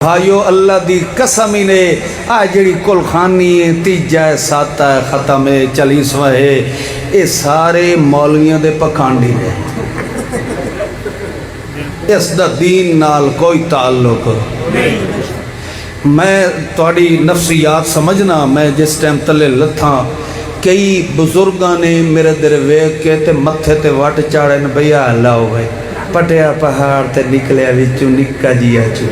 भाइयों अल्लाह दी कसम ही ने आ जी कुलखानी है तीजा है साता है खत्म है 40वां है ये सारे मौलवियों के पखांडी ने इसका दीन नाल कोई ताल्लुक नहीं। मैं थोड़ी नफ्सियात समझना मैं जिस टाइम तले लथा कई बुजुर्गों ने मेरे दर वेख के ते मत्थे ते वट चाड़े न भैया लाओ भाई पटिया पहाड़ ते निकलिया विचों निक्का जिया चू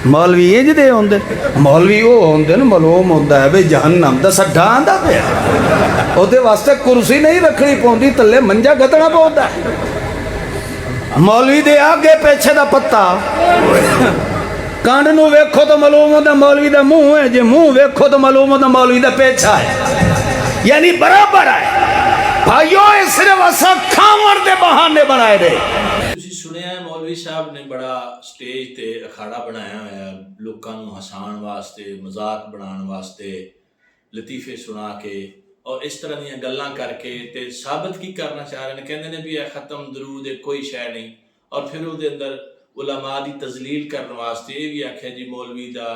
मौलवी इंज दे होंदे मौलवी वो होंदे न मलूम होंदा है भाई जहन्नम दा सड्डा आंदा पिया ओदे वास्ते कुर्सी नहीं रखनी पौंदी थल्ले मंजा गदना पौंदा मौलवी दे आगे पीछे दा पत्ता कंड नूं वेखो तो मालूम होंदा मौलवी दा मुंह है जे मुंह वेखो तो मालूम होंदा मौलवी दा पेछा है यानी बराबर है। भाइयों ये सिर्फ असा खावण दे बहाने बनाए दे। सुनिया मौलवी साहब ने बड़ा स्टेज ते अखाड़ा बनाया होया लोगों को हसाण वास्ते मजाक बनाने वास्ते लतीफे सुना के और इस तरह दी गल्लां करके ते साबित की करना चाह रहे हैं कहते हैं भी यह खत्म दरूद कोई शै नहीं और फिर उसके अंदर उलमा की तजलील करने वास्ते ये भी आख्या जी मौलवी का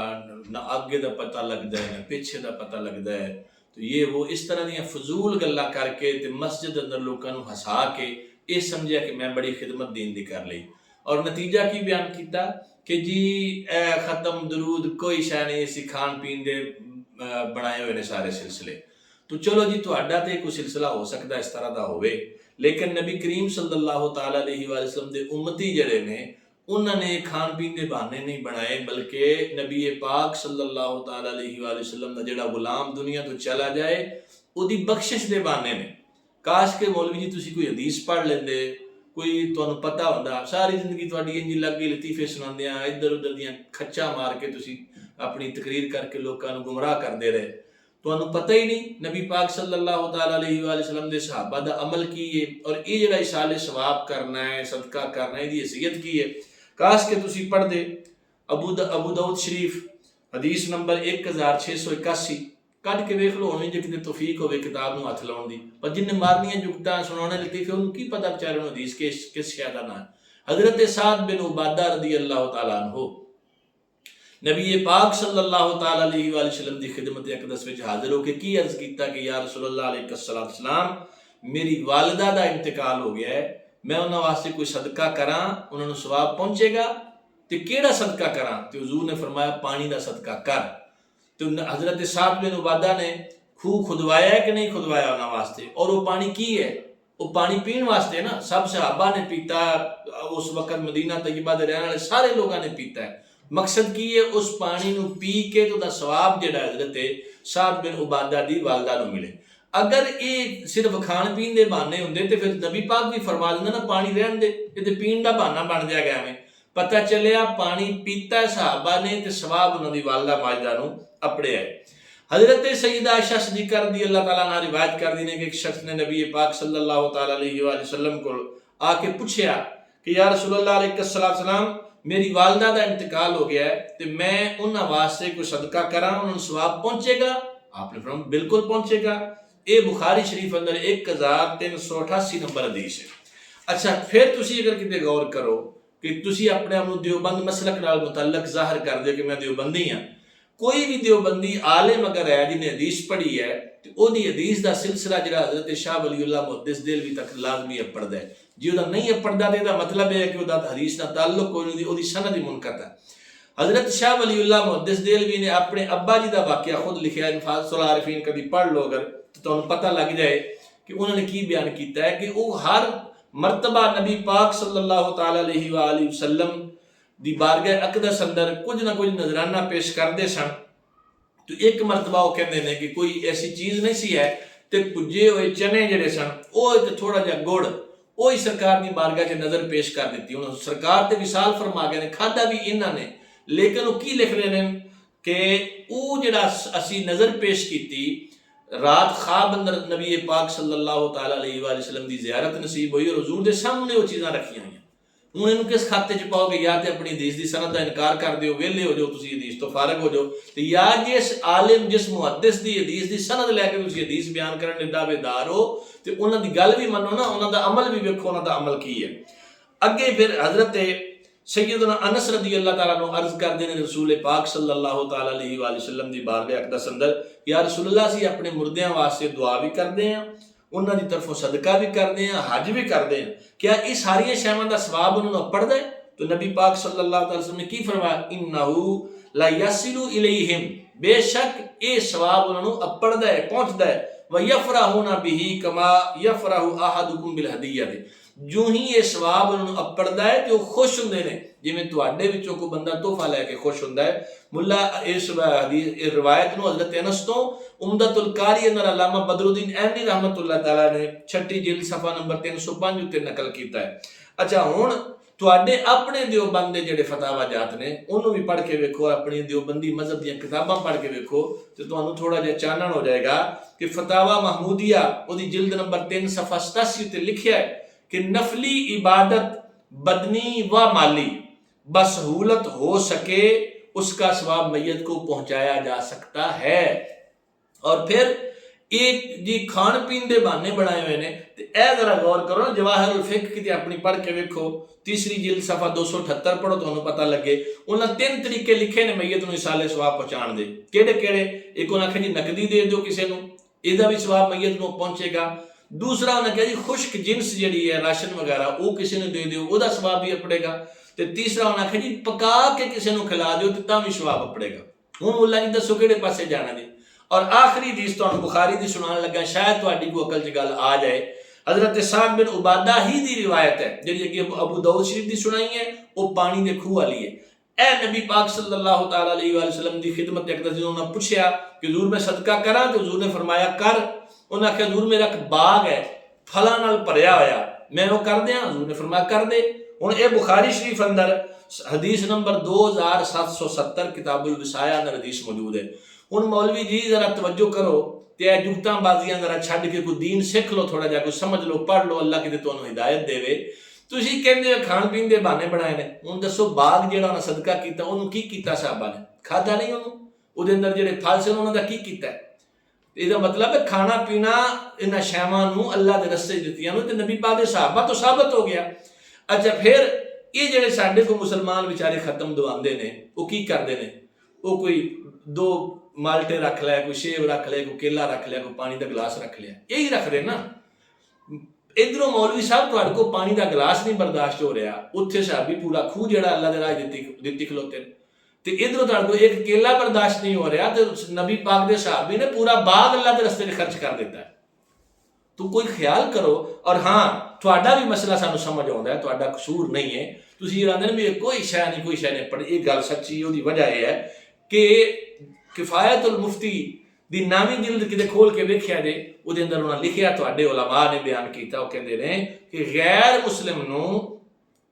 ना अगे का पता लगता है ना पिछे का पता लगता है तो ये वो इस तरह दी फजूल गल्लां करके ते मस्जिद अंदर लोगों को हसा के ये समझा कि मैं बड़ी खिदमत दीन दी कर ली और नतीजा की बयान किया कि जी खत्म दरूद कोई शै नहीं इसी खान पीन दे बनाए हुए ने सारे सिलसिले तो चलो जी तुहाडा ते कोई सिलसिला हो सकता इस तरह का होवे लेकिन नबी करीम सल्लल्लाहु तआला अलैहि वसल्लम दे उम्मती जड़े ने उन्होंने खान पीन के बहाने नहीं बनाए बल्कि नबी पाक सल्लल्लाहु तआला अलैहि वसल्लम का जिहड़ा गुलाम दुनिया तो चला जाए उहदी बख्शिश के बहाने ने। काश के मौलवी जी तुसी कोई हदीस पढ़ लेंदे कोई तुहानू पता होंदा सारी जिंदगी तुहाडी इंज लग गई लतीफे सुनांदियां इधर उधर दियां खच्चा मार के तुसी अपनी तकरीर करके लोगों को गुमराह करते रहे तुहानू पता ही नहीं नबी पाक सल्लल्लाहु तआला अलैहि वसल्लम दे सहाबा दा अमल की है और ये जिहड़ा इसाले सवाब करना है सदका करना है इहदी हैसियत की है। काश के तुसी पढ़ दे अबू दाऊद शरीफ हदीस नंबर 1681 कट के वेख लो होनी जे किते तौफीक होवे किताब नूं हथ लाउण दी पर जिन्ने मारनियां जुगतां सुनाने लतीफे उन्हें की पता बेचारे नूं हदीस किस शै दा नाम हजरत साद बिन उबादा रज़ियल्लाहु तआला अन्हु नबी पाक सल्लल्लाहु तआला अलैहि वसल्लम दी खिदमत अक़दस विच हाजिर होके की अर्ज कीता कि या रसूलुल्लाह अलैहिस्सलाम मेरी वालिदा दा इंतकाल हो गया है मैं उन्हां वास्ते कोई सदका करा उन्होंने सवाब पहुंचेगा तो केड़ा सदका करा तो हुजूर ने फरमाया पानी का सदका कर तो हजरत साद बिन उबादा ने खूह खुदवाया है कि नहीं खुदवाया उन्होंने वास्ते और वो पानी की है वो पानी पीने वास्ते ना सब सहाबा ने पीता उस वक्त मदीना तैयबा दे रहने वाले सारे लोगों ने पीता है मकसद की है उस पानी नूं पी के तो सवाब जिहड़ा हजरत साद बिन उबादा दी वालदा नूं मिले। अगर ये सिर्फ खान पीन के बहाने होंगे तो फिर नबी पाक भी फरमा देंगे ना पानी रहन दे ये तो पीन का बहाना बन जाएगा हमें पता चलिया पानी पीता सहाबा ने तो सवाब उन्होंने वालदा माजदा नूं अपड़िया है। हजरत सईदा आयशा सिद्दीक़ा रज़ियल्लाहु तआला अन्हा रिवायत कर दी ने कि एक शख्स ने नबी पाक सल्लल्लाहु तआला अलैहि वसल्लम को आके पूछा कि या रसूलुल्लाह अलैहिस्सलाम मेरी वालदा का इंतकाल हो गया है तो मैं उन्होंने वास्ते कोई सदका करा उन्होंने सवाब पहुंचेगा आपने फरमाया बिल्कुल पहुंचेगा। ये बुखारी शरीफ अंदर 1388 नंबर हदीस है। अच्छा फिर तुसी अगर किते गौर करो कि तुसी अपने आप देवबंद मसलक नाल मुतल्लक जाहिर कर दे कि मैं देवबंदी हाँ कोई भी देवबंदी आलिम अगर है जिन्हें हदीस पढ़ी है तो ओदी हदीस का सिलसिला जिहड़ा हजरत शाह वलीउल्लाह मुहद्दिस देलवी तक लाजमी अपड़दा है जी ओदा नहीं अपड़दा तो इसदा मतलब है कि ओदा हदीस नाल ताल्लुक कोई नहीं ओदी सनद ही मुनक़ता है। हजरत शाह वलीउल्लाह मुहद्दिस देलवी ने अपने अब्बा जी का वाक़या खुद लिखा है इन्फाज़ुल आरिफीन कभी पढ़ लो अगर तो तुहानू पता लग जाए कि उन्होंने की बयान किया है कि वो हर मरतबा नबी पाक सल्लल्लाहु तआला अलैहि वसल्लम दी बारगाह अक़दस अंदर कुछ ना कुछ नजराना पेश करते सन तो एक मरतबा वो कहते हैं कि कोई ऐसी चीज़ नहीं सी है तो भुजे हुए चने जड़े सन वो थोड़ा जहा गुड़ वो ही सरकार की बारगाह च नज़र पेश कर दी उन्होंने सरकार ते विसाल फरमा गए खादा भी इन्होंने लेकिन वो की लिख रहे हैं कि वो जिहड़ा असी नज़र पेश की रात ख्वाब अंदर नबी पाक सल्लल्लाहु तआला अलैहि वसल्लम की ज़ियारत नसीब हुई और हुजूर के सामने वो चीज़ां रखियां हुई हूँ इन्हू किस खाते च पाओगे या तो अपनी हदीस की सनद का इनकार कर दो वेले हो जाओ तुम हदीस तो फारग हो जाओ तो या जिस आलिम जिस मुहद्दिस की हदीस की सनद लैके तुम हदीस बयान करने दावेदार हो तो उन्होंने गल भी मनो ना उन्होंने अमल भी वेखो उन्होंने अमल की है। अगे फिर हजरत सैयदना अनस रदी अल्लाह तआला नु अर्ज करदे ने रसूल पाक सल्लल्लाहु तआला अलैहि वसल्लम दी बारगाह अक़दस अंदर, या रसूलल्लाह सी अपने मुर्दियां वास्ते दुआ भी करदे हैं, उन्हां दी तरफों सदका भी करदे हैं, हज भी करदे हैं, क्या इस सारियां शैवां दा सवाब उन्हां नूं अपड़दा है? तो नबी पाक सल्लल्लाहु अलैहि वसल्लम ने की फरमाया, इन्नहु ला यसिलु इलैहिम, बेशक ये सवाब उन्हां नूं अपड़दा है, पहुंचदा है, व यफरहुना बिही कमा यफरहु अहदुकुम बिल हदियति, जो ही ये सवाब उन्होंने अपड़दा है तो खुश होंगे ने, जिवें तुहाडे विचों कोई बंदा तोहफा लैके खुश होंदा है। मुल्ला इस हदीस रिवायत नूं हज़रत अनस तो उम्दतुल कारी अंदर अल्लामा बदरुद्दीन ऐनी रहमतुल्लाह तआला ने 6ठी जिल्द सफ़ा नंबर 305 उत्ते नकल कीता है। अच्छा, हुण तुहाडे अपने दियोबंद दे जिहड़े फतावा जात ने उन्होंने भी पढ़ के वेखो, अपनी दियोबंदी मजहब दी किताबां पढ़ के वेखो तो तुहानूं थोड़ा जिहा चानण हो जाएगा कि फतावा महमूदिया उहदी जिल्द नंबर 3 सफ़ा 87 उत्ते लिखिया है कि नफली इबादत बदनी व माली बसहूलत हो सके उसका सवाब मैयत को पहुंचाया जा सकता है। और फिर एक जी खान पीन के बहाने बनाए हुए ने, तो यह जरा गौर करो ना, जवाहिरुल फिक्र की अपनी पढ़ के वेखो, 3री जिल्द सफ़ा 278 पढ़ो, तो पता लगे उन्हें 3 तरीके लिखे ने मैयत नूं इसाले सवाब पहुंचाने दे। केड़े केड़े? एक उन्हें आखे जी नकदी दे दो किसी नूं, इहदा भी सवाब मैयत नूं पहुंचेगा। दूसरा उन्हें कहा जी खुश्क जिन्स जी है राशन वगैरह वो किसी ने दे दो, वह सवाब भी अपड़ेगा। तो तीसरा उन्हें आखिया जी पका के किसी को खिला दो तो भी सवाब अपड़ेगा। हुण मुल्ला जी दसो किहड़े पासे जाना जी। और आखिरी हदीस तुहानूं बुखारी दी सुनान लगा, शायद तुहाडी को अकल च गल आ जाए। हज़रत साद बिन उबादा ही दी रिवायत है जिहड़ी अगे अबू दाऊद शरीफ दी सुनाई है, वो पानी दे खूह वाली है। ए नबी पाक सल्लल्लाहु तआला अलैहि वसल्लम दी खिदमत अक़दस उन्होंने पूछया कि हुजूर मैं सदका करा, तो हुजूर ने फरमाया कर। उन्हें आख्या हुजूर मेरा एक बाग है फलां नाल भरिया होया, मैं वो कर दियां? हुजूर ने फरमाया कर दे। हुण ये बुखारी शरीफ अंदर हदीस नंबर 2770 किताबुल विसाया अंदर हदीस मौजूद है। हुण मौलवी जी जरा तवज्जो करो, ते जुगतां बाजियां जरा छड्ड के कोई दीन सीख लो, थोड़ा जिहा कुछ समझ लो, पढ़ लो, अल्लाह किते तुहानूं हिदायत देवे। तुसीं कहंदे हो खाण पीण दे बहाने बनाए ने, हुण दसो बाग जिहड़ा उन्हें सदका कीता उहनूं की कीता? साहबा ने खाधा नहीं, उहनूं उहदे अंदर जिहड़े फल सन उहनां दा की कीता? इसका मतलब है खाना पीना इन्हां शैवां नूं अल्लाह दे रस्ते दित्तियां नूं, ते नबी पाक दे सहाबा तो साबित हो गया। अच्छा, फिर ये जिहड़े साडे को मुसलमान बेचारे खत्म दवांदे ने, वो की करदे ने? वो कोई 2 माल्टे रख लिया, कोई सेब रख लिया, कोई केला रख लिया, कोई पानी का गिलास रख लिया, यही रखते ना। इधरों मौलवी साहब तुहाडे को पानी का गिलास नहीं बर्दाश्त हो रहा, उत्थे सहाबी पूरा खूह जिहड़ा अल्लाह दे राह दित्ती खलोते ने, तो इधरों तुहाडे को एक केला बर्दाश्त नहीं हो रहा, तो नबी पाक दे सहाबी ने पूरा बाग अल्लाह के रस्ते में खर्च कर दिता है। तो कोई ख्याल करो। और हाँ, तुहाडा भी मसला सानू समझ आउंदा है, तुहाडा कसूर नहीं है। तुसीं जिहड़ा आंदे ने भी कोई शै नहीं, कोई शै नहीं, पर ये गल सच्ची, उसकी वजह यह है कि किफायतुल मुफ्ती दी 9वीं जिल्द किते खोल के वेख्या जे, उहदे अंदर उन्हां लिखिया, तुहाडे उलमा ने बयान कीता, वो कहंदे ने कि गैर मुस्लिम नूं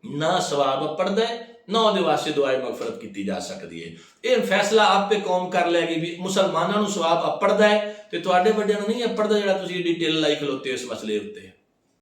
ना सवाब पड़दा है, ना उहदे वास्ते दुआए मगफरत की जा सकती है। यह फैसला आपे कौम कर लेगी भी मुसलमानों नूं सवाब अपड़दा है, तो तुहाडे वड्डियां नूं नहीं अपड़दा, जिहड़ा तुसीं डिटेल लाई खलोते हो इस मसले उत्ते।